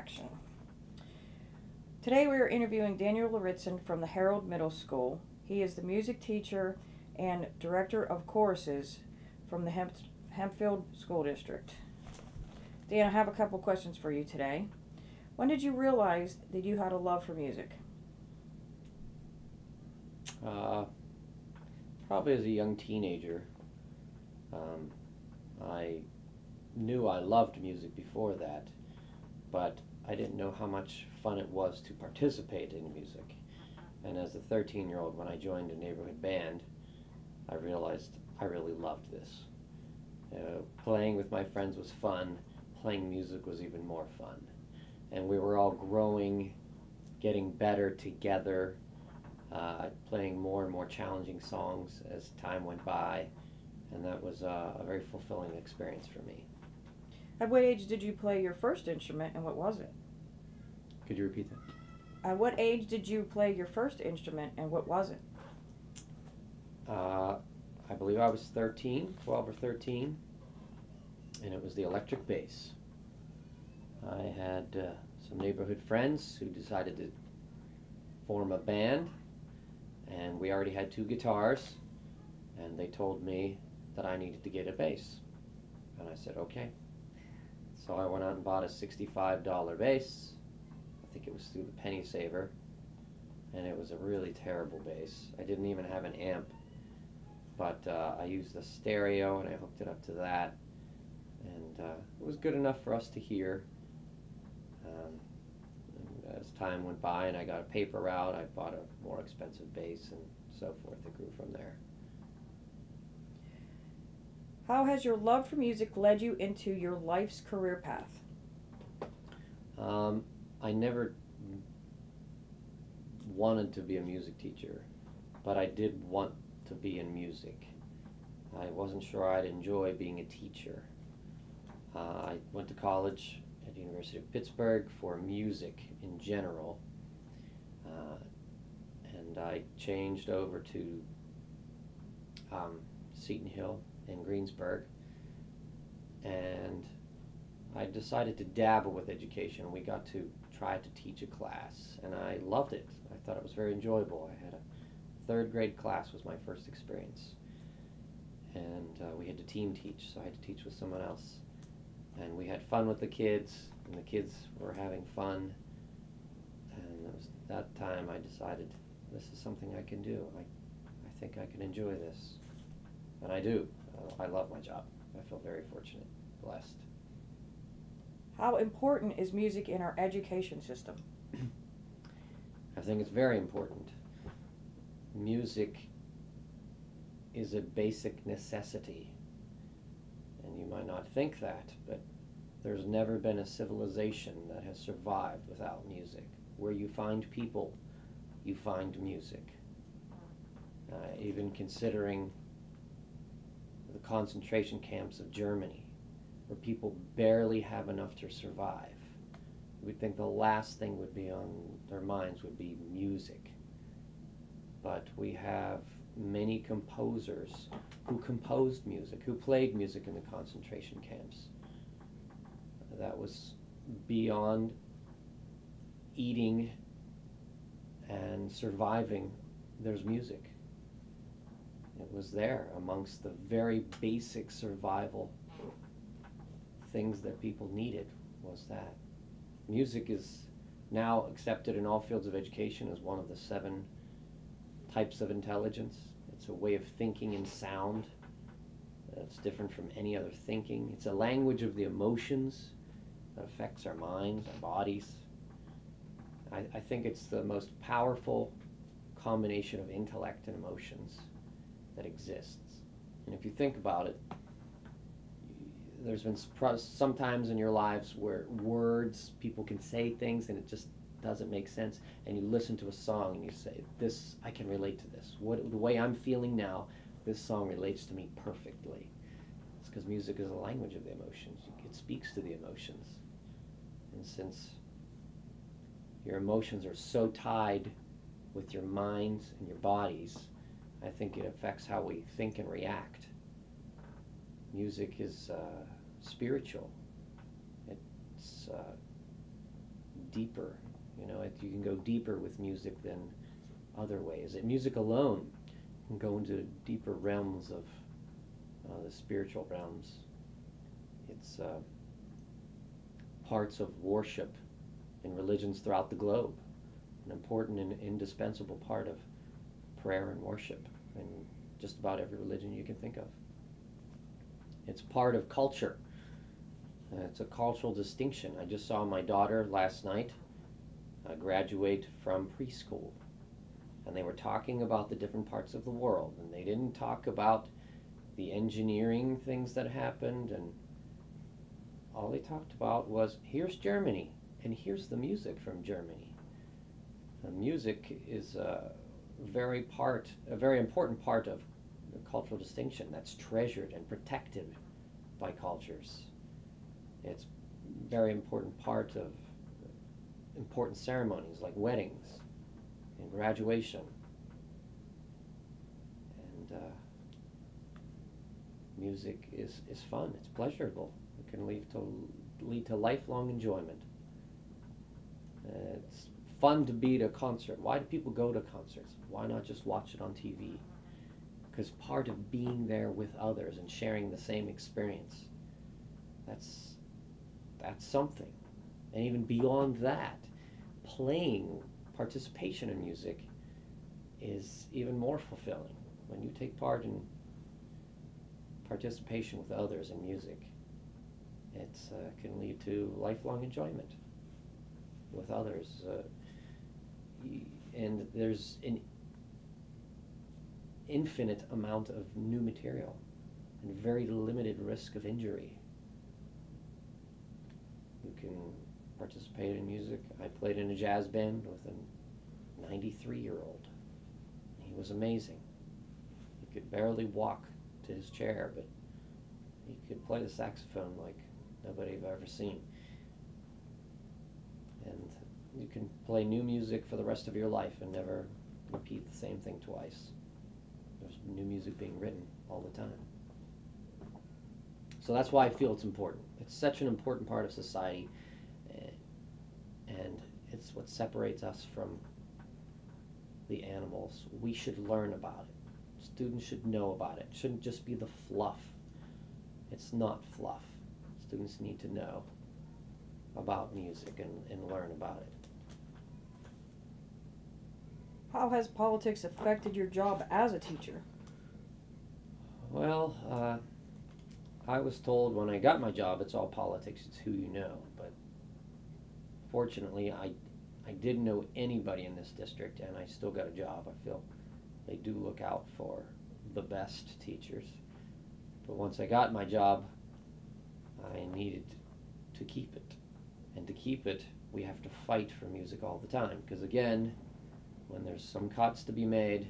action. Today we are interviewing Daniel Lauritzen from the Harold Middle School. He is the music teacher and director of choruses from the Hempfield School District. Dan, I have a couple questions for you today. When did you realize that you had a love for music? Probably as a young teenager. I knew I loved music before that, but I didn't know how much fun it was to participate in music. And as a 13-year-old, when I joined a neighborhood band, I realized I really loved this. Playing with my friends was fun. Playing music was even more fun. And we were all growing, getting better together, playing more and more challenging songs as time went by, and that was a very fulfilling experience for me. At what age did you play your first instrument, and what was it? Could you repeat that? At what age did you play your first instrument, and what was it? I believe I was 12 or 13, and it was the electric bass. I had some neighborhood friends who decided to form a band, and we already had 2 guitars, and they told me that I needed to get a bass. And I said, okay. So I went out and bought a $65 bass. I think it was through the Penny Saver, and it was a really terrible bass. I didn't even have an amp, but I used a stereo and I hooked it up to that, and it was good enough for us to hear. And as time went by and I got a paper route, I bought a more expensive bass and so forth. It grew from there. How has your love for music led you into your life's career path? I never wanted to be a music teacher, but I did want to be in music. I wasn't sure I'd enjoy being a teacher. I went to college at the University of Pittsburgh for music in general, and I changed over to Seton Hill in Greensburg, and I decided to dabble with education. We got to try to teach a class, and I loved it. I thought it was very enjoyable. I had a 3rd grade class was my first experience, and we had to team teach, so I had to teach with someone else, and we had fun with the kids, and the kids were having fun, and it was that time I decided this is something I can do. I think I can enjoy this, and I do. I love my job. I feel very fortunate, blessed. How important is music in our education system? I think it's very important. Music is a basic necessity, and you might not think that, but there's never been a civilization that has survived without music. Where you find people, you find music. Even considering the concentration camps of Germany, where people barely have enough to survive, you would think the last thing would be on their minds would be music. But we have many composers who composed music, who played music in the concentration camps. That was beyond eating and surviving. There's music. It was there amongst the very basic survival things that people needed, was that. Music is now accepted in all fields of education as one of the 7 types of intelligence. It's a way of thinking in sound that's different from any other thinking. It's a language of the emotions that affects our minds, our bodies. I think it's the most powerful combination of intellect and emotions that exists. And if you think about it, there's been some times in your lives where words, people can say things and it just doesn't make sense, and you listen to a song and you say, this, I can relate to this. The way I'm feeling now, this song relates to me perfectly. It's because music is a language of the emotions. It speaks to the emotions. And since your emotions are so tied with your minds and your bodies, I think it affects how we think and react. Music is spiritual. It's deeper. You know, you can go deeper with music than other ways. Music alone can go into deeper realms of the spiritual realms. It's parts of worship in religions throughout the globe, an important and indispensable part of prayer and worship in just about every religion you can think of. It's part of culture. It's a cultural distinction. I just saw my daughter last night graduate from preschool, and they were talking about the different parts of the world, and they didn't talk about the engineering things that happened, and all they talked about was, here's Germany, and here's the music from Germany. And music is a very important part of the cultural distinction that's treasured and protected by cultures. It's a very important part of important ceremonies like weddings and graduation. And music is fun, it's pleasurable. It can lead to lifelong enjoyment. It's fun to be at a concert. Why do people go to concerts? Why not just watch it on TV? Because part of being there with others and sharing the same experience, that's something. And even beyond that, participation in music is even more fulfilling. When you take part in participation with others in music, it can lead to lifelong enjoyment with others. And there's an infinite amount of new material and very limited risk of injury. You can participate in music. I played in a jazz band with a 93-year-old. He was amazing. He could barely walk to his chair, but he could play the saxophone like nobody I've ever seen. And you can play new music for the rest of your life and never repeat the same thing twice. There's new music being written all the time. So that's why I feel it's important. It's such an important part of society, and it's what separates us from the animals. We should learn about it. Students should know about it. It shouldn't just be the fluff. It's not fluff. Students need to know about music and learn about it. How has politics affected your job as a teacher? Well, I was told when I got my job, it's all politics, it's who you know. But fortunately, I didn't know anybody in this district, and I still got a job. I feel they do look out for the best teachers. But once I got my job, I needed to keep it. And to keep it, we have to fight for music all the time. Because again, when there's some cuts to be made,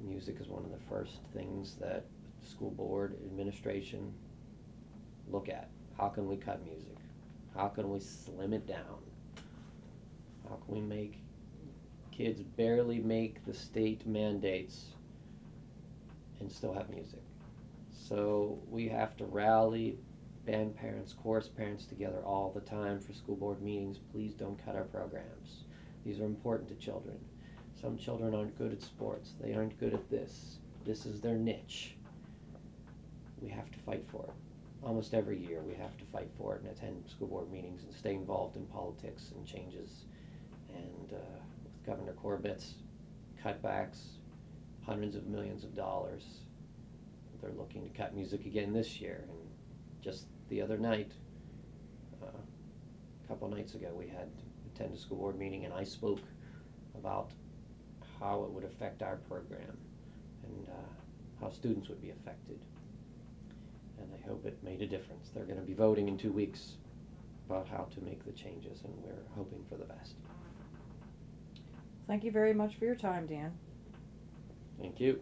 music is one of the first things that school board administration look at. How can we cut music? How can we slim it down? How can we make kids barely make the state mandates and still have music? So we have to rally band parents, chorus parents together all the time for school board meetings. Please don't cut our programs. These are important to children. Some children aren't good at sports. They aren't good at this. This is their niche. We have to fight for it. Almost every year we have to fight for it and attend school board meetings and stay involved in politics and changes. And with Governor Corbett's cutbacks, hundreds of millions of dollars, they're looking to cut music again this year. And just the other night, a couple nights ago, we had attend a school board meeting, and I spoke about how it would affect our program and how students would be affected. And I hope it made a difference. They're going to be voting in 2 weeks about how to make the changes, and we're hoping for the best. Thank you very much for your time, Dan. Thank you.